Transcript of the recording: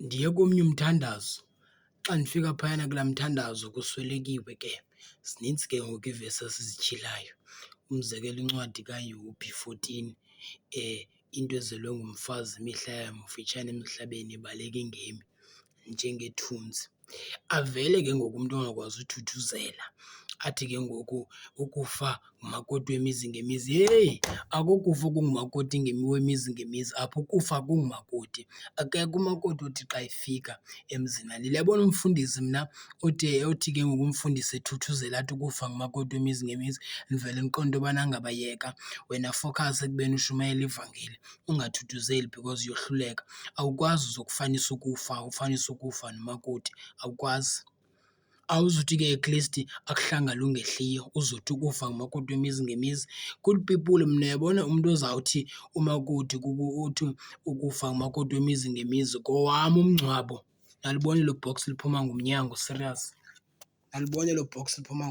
ndiye komnye umthandazo. Xa ndifika phayana kulaa mthandazo kuswelekiwe ke, zinintsi ke ngoku ii-verses zityhilayo. Umzekelo, incwadi kaYobhi 14, into ezelwe ngumfazi imihla yayo mifutshane emhlabeni ibaleka ingemi njengethunzi. Avele ke ngoku umntu ongakwazi uthuthuzela athi ke ngoku ukufa ngumakoti wemizi ngemizi. Heyi, akokufa okungumakoti wemizi ngemizi apho, ukufa akungumakoti. Akekho umakoti othi xa efika emzini alile. Uyabona umfundisi mna othi ke ngoku umfundisi ethuthuzela athi ukufa ngumakoti wemizi ngemizi, ndivele ndiqonde into yobana ngaba yeka wena fowukhasa ekubeni ushumayela ivangeli, ungathuthuzeli because uyohluleka. Awukwazi uzokufanisa ukufa, ufanise ukufa nomakoti, awukwazi. Awuzuthi ke at least akuhlangale ungehliyo uzothi ukufa ngumakoti wemizi ngemizi. Good people, mna uyabona umntu ozawuthi umakoti uthi ukufa ngumakoti wemizi ngemizi ngowam umngcwabo. Nalibona elo box liphuma ngomnyango, serious. Nalibona elo box liphuma .